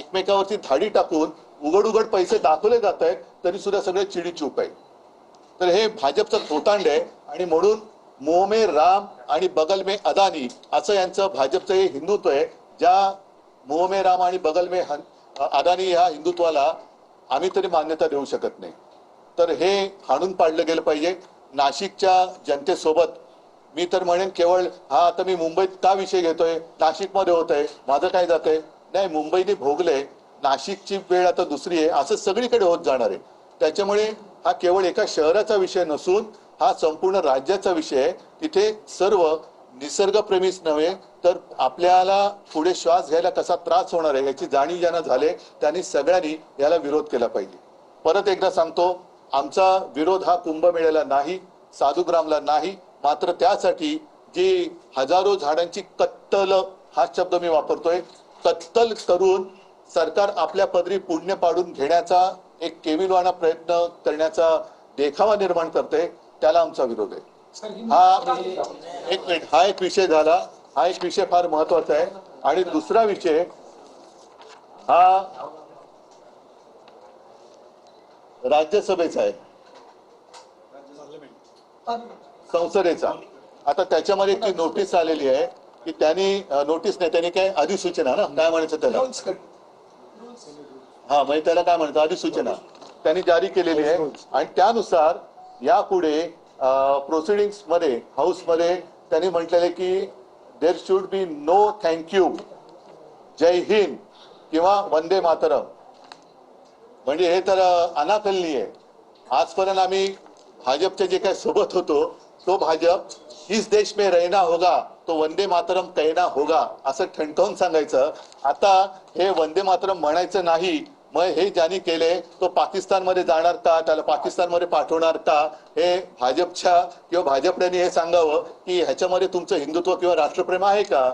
एकमेकावरती धाडी टाकून उघड उघड पैसे दाखवले जात आहेत, तरी सुद्धा सगळे चिडीचूप आहे. तर हे भाजपचं थोतांड आहे. आणि म्हणून मुंह में राम आणि बगल में अदानी असं यांचं भाजपचं हे हिंदुत्व आहे. ज्या मुंह में राम आणि बगल में अदानी ह्या हिंदुत्वाला आम्ही तरी मान्यता देऊ शकत नाही. तर हे हाणून पाडलं गेलं पाहिजे. नाशिकच्या जनतेसोबत मी तर म्हणेन, केवळ हा आता मी मुंबईत का विषय घेतोय, नाशिकमध्ये होत आहे, माझं काय जात आहे, नाही, मुंबईने भोगले, नाशिकची वेळ आता दुसरी आहे, असं सगळीकडे होत जाणार आहे. त्याच्यामुळे हा केवळ एका शहराचा विषय नसून हा संपूर्ण राज्याचा विषय आहे. तिथे सर्व निसर्गप्रेमीच नव्हे तर आपल्याला पुढे श्वास घ्यायला कसा त्रास होणार आहे याची जाणीव ज्यांना झाले त्यांनी सगळ्यांनी याला विरोध केला पाहिजे. परत एकदा सांगतो, आमचा विरोध हा कुंभमेळ्याला नाही, साधुग्रामला नाही, मात्र त्यासाठी जी हजारो झाडांची कत्तल हा शब्द मी वापरतोय, कत्तल करून सरकार आपल्या पदरी पुण्य पाडून घेण्याचा एक केविलवाणा प्रयत्न करण्याचा देखावा निर्माण करते, त्याला आमचा विरोध आहे. हा एक मिनिट, हा एक विषय झाला. हा एक विषय फार महत्वाचा आहे. आणि दुसरा विषय हा राज्यसभेचा आहे, संसदेचा. आता त्याच्यामध्ये ती नोटीस आलेली आहे की त्यांनी, नोटीस नाही, त्यांनी काय अधिसूचना ना काय म्हणायचं त्याला, हा म्हणजे त्याला काय म्हणतात, अधिसूचना त्यांनी जारी केलेली आहे. आणि त्यानुसार यापुढे प्रोसिडिंग्स मध्ये हाऊस मध्ये त्यांनी म्हटलेले की there should be no thank you, जय हिंद किंवा वंदे मातरम. म्हणजे हे तर अनाकलनीय आहे. आजपर्यंत आम्ही भाजपचे जे काही सोबत होतो तो भाजप इस देश में रहना होगा तो वंदे मातरम कहना होगा असं ठणकावून सांगायचं. आता हे वंदे मातरम म्हणायचं नाही, मग हे ज्यांनी केले तो पाकिस्तानमध्ये जाणार का, त्याला पाकिस्तानमध्ये पाठवणार का, हे भाजपच्या किंवा भाजपने हे सांगावं की ह्याच्यामध्ये तुमचं हिंदुत्व किंवा राष्ट्रप्रेम आहे का.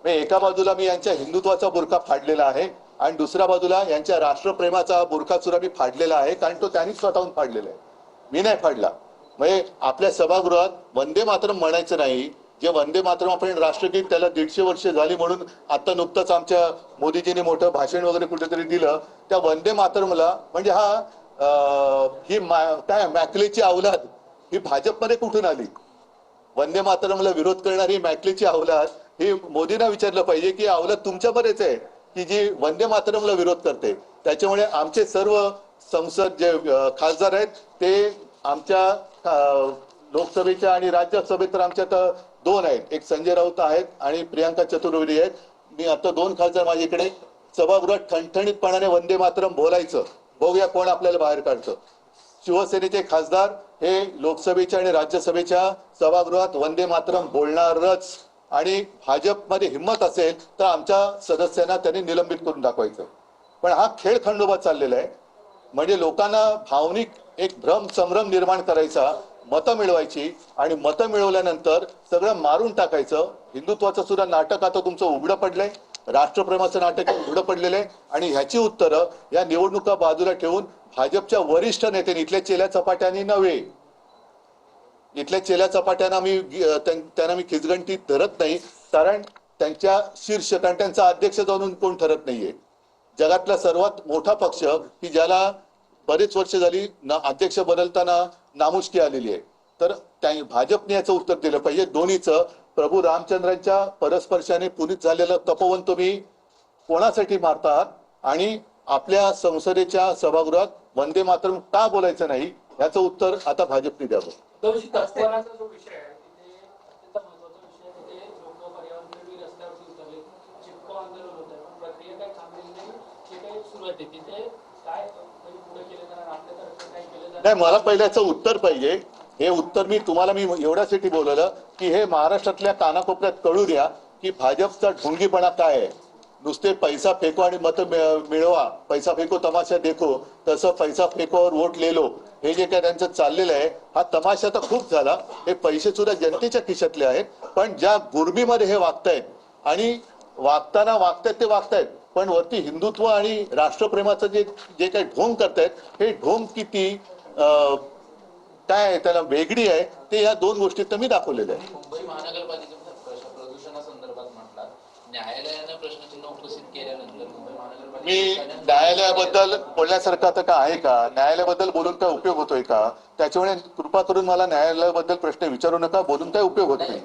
एका बाजूला मी यांच्या हिंदुत्वाचा बुरखा फाडलेला आहे आणि दुसऱ्या बाजूला यांच्या राष्ट्रप्रेमाचा बुरखा सुद्धा मी फाडलेला आहे, कारण तो त्यांनी स्वतःहून फाडलेला आहे, मी नाही फाडला. म्हणजे आपल्या सभागृहात वंदे मातरम म्हणायचं नाही. जे वंदे मातरम आपण राष्ट्रगीत त्याला 150 वर्ष झाली म्हणून आता नुकतंच आमच्या मोदीजींनी मोठं भाषण वगैरे कुठेतरी दिलं, त्या वंदे मातरमला म्हणजे ही काय मॅकलेची अवलाद ही भाजपमध्ये कुठून आली. वंदे मातरमला विरोध करणारी मॅकलेची अवलाद ही मोदींना विचारलं पाहिजे की अवलाद तुमच्यामध्येच आहे की जी वंदे मातरमला विरोध करते. त्याच्यामुळे आमचे सर्व संसद जे खासदार आहेत ते आमच्या लोकसभेच्या आणि राज्यसभेत तर आमच्यात 2 आहेत, एक संजय राऊत आहेत आणि प्रियांका चतुर्वेदी आहेत. मी आता 2 खासदार माझ्याकडे. सभागृहात ठणठणीतपणाने वंदे मातरम बोलायचं, बघूया कोण आपल्याला बाहेर काढतं. शिवसेनेचे खासदार हे लोकसभेच्या आणि राज्यसभेच्या सभागृहात वंदे मातरम बोलणारच. आणि भाजपमध्ये हिंमत असेल तर आमच्या सदस्यांना त्यांनी निलंबित करून दाखवायचं. पण हा खेळ खंडोबा चाललेला आहे. म्हणजे लोकांना भावनिक एक भ्रम संभ्रम निर्माण करायचा, मतं मिळवायची आणि मतं मिळवल्यानंतर सगळं मारून टाकायचं. हिंदुत्वाचं सुद्धा नाटक आता तुमचं उघडं पडलंय, राष्ट्रप्रेमाचं नाटक उघडं पडलेलं आहे. आणि ह्याची उत्तरं या निवडणुका बाजूला ठेवून भाजपच्या वरिष्ठ नेत्यांनी, इथल्या चेल्या चपाट्यांनी नव्हे, इथल्या चेल्या चपाट्यांना त्यांना मी खिचगंटीत धरत नाही, कारण त्यांच्या शीर्ष, कारण त्यांचा अध्यक्ष जाऊन कोण ठरत नाहीये. जगातला सर्वात मोठा पक्ष की ज्याला बरेच वर्ष झाली अध्यक्ष बदलताना नामुष्की आलेली आहे, तर भाजपने याचं उत्तर दिलं पाहिजे. दोन्हीचं, प्रभू रामचंद्रांच्या परस्पर्शाने पुनीत झालेलं तपोवन तुम्ही कोणासाठी मारतात आणि आपल्या संसदेच्या सभागृहात वंदे मातरम का बोलायचं नाही याचं उत्तर आता भाजपने द्यावं. तपोवनाचा जो विषय आहे तिथे अत्यंत महत्त्वाचा विषय आहे. तिथे लोक पर्यावरणप्रेमी रस्त्यावरती उतरले, चिपको आंदोलन होत आहे, पण प्रक्रिया काही थांबलेली नाही. जे काही सुरू आहे तिथे काय पुढे केलं जाणार, आपल्या तर्फे काय केलं जाणार. नाही, मला पहिल्याचं उत्तर पाहिजे. हे उत्तर मी एवढ्यासाठी बोलवलं की हे महाराष्ट्रातल्या कानाकोपऱ्यात कळू द्या की भाजपचा ढोंगीपणा काय आहे. नुसते पैसा फेको आणि मत मिळवा, पैसा फेको तमाशा देखो, तसं पैसा फेकोवर वोट लेलो, हे जे काय त्यांचं चाललेलं आहे हा तमाशा तर खूप झाला. हे पैसे सुद्धा जनतेच्या खिशातले आहेत. पण ज्या गुरबीमध्ये हे वागतायत आणि वागतायत ते वागतायत, पण वरती हिंदुत्व आणि राष्ट्रप्रेमाचं जे काही ढोंग करतायत हे ढोंग किती काय त्याला वेगळी आहे ते या 2 गोष्टीत मी दाखवलेलं आहे. मुंबई महानगरपालिकेच्या प्रदूषणासंदर्भात म्हटलं, न्यायालयाने प्रश्नचिन्ह उपस्थित केल्यानंतर मुंबई महानगरपालिका मी न्यायालयाबद्दल बोलण्यासारखं आता काय आहे का? न्यायालयाबद्दल बोलून काय उपयोग होतोय का? त्याच्यामुळे कृपा करून मला न्यायालयाबद्दल प्रश्न विचारू नका, बोलून काय उपयोग होत नाही.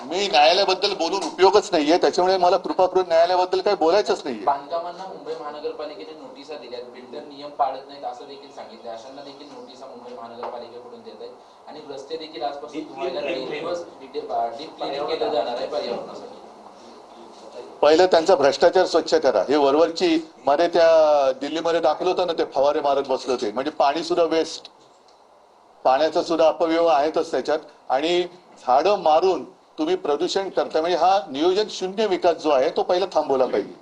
मी न्यायालयाबद्दल बोलून उपयोगच नाहीये, त्याच्यामुळे मला कृपा करून न्यायालयाबद्दल काय बोलायचंच नाहीये. बांधकामांना मुंबई महानगरपालिकेने नोटिसा दिल्यात, बिल्डर नियम पाळत नाहीत असं देखील सांगितलं. अशांना देखील नोटिसा मुंबई महानगरपालिकेकडून देत आहेत आणि रस्ते देखील आजपासून धुवायला 3 दिवस डीप क्लिनिंग केलं जाणार आहे पर्यावरणासाठी. पहिलं त्यांचा भ्रष्टाचार स्वच्छ करा. हे वरवरची मध्ये त्या दिल्लीमध्ये दाखल होतं ना, ते फवारे मारत बसले होते. म्हणजे पाणी सुद्धा वेस्ट, पाण्याचा सुद्धा अपव्यय आहेतच त्याच्यात. आणि झाडं मारून तुम्ही प्रदूषण करता, म्हणजे हा नियोजन शून्य विकास जो आहे तो पहिला थांबवला पाहिजे.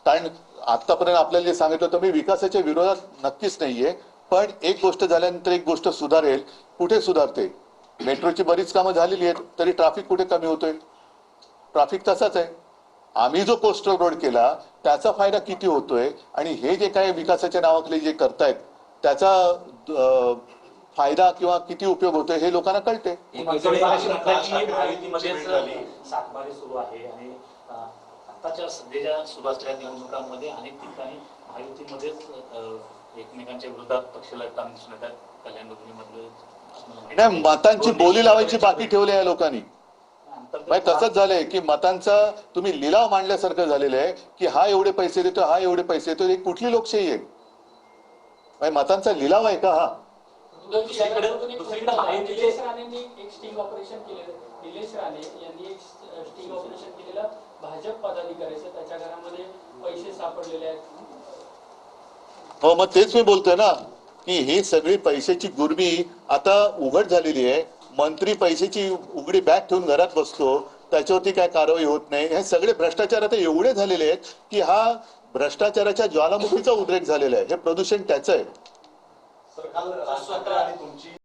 कारण आतापर्यंत आपल्याला जे सांगितलं होतं, मी विकासाच्या विरोधात नक्कीच नाहीये, पण एक गोष्ट झाल्यानंतर एक गोष्ट सुधारेल. कुठे सुधारते? मेट्रोची बरीच कामं झालेली आहेत, तरी ट्रॅफिक कुठे कमी होतोय? ट्रॅफिक तसाच आहे. आम्ही जो कोस्टल रोड केला त्याचा फायदा किती होतोय, आणि हे जे काही विकासाच्या नावाखाली जे करतायत त्याचा फायदा किंवा किती उपयोग होतोय हे लोकांना कळते. सातबारी सुरू आहे आणि आताच्या सध्याच्या सुरू असलेल्या निवडणुकांमध्ये अनेक ठिकाणी महायुतीमध्येच एकमेकांच्या विरोधात पक्ष लढताना दिसून येतात. कल्याण डोंबिवलीमधलं नाही, मतांची बोली लावायची बाकी ठेवली या लोकांनी. तसंच झालंय की मतांचा तुम्ही लिलाव मांडल्यासारखं झालेलं आहे की हा एवढे पैसे देतो, हा एवढे पैसे देतो. ही कुठली लोकशाही आहे? मतांचा लिलाव आहे का हा? निलेश राणेंनी एक स्टिंग ऑपरेशन केलेलं. निलेश राणे यांनी एक स्टिंग ऑपरेशन केलेलं भाजप पदाधिकाऱ्याचं, त्याच्या घरामध्ये पैसे सापडलेले आहेत. हो, मग तेच मी बोलतोय ना की ही सगळी पैशाची गुरमी आता उघड झालेली आहे. मंत्री पैशाची उघडी बॅग ठेवून घरात बसतो, त्याच्यावरती काय कारवाई होत नाही. हे सगळे भ्रष्टाचार आता एवढे झालेले आहेत की हा भ्रष्टाचाराच्या ज्वालामुखीचा उद्रेक झालेला आहे. हे प्रदूषण त्याचं आहे.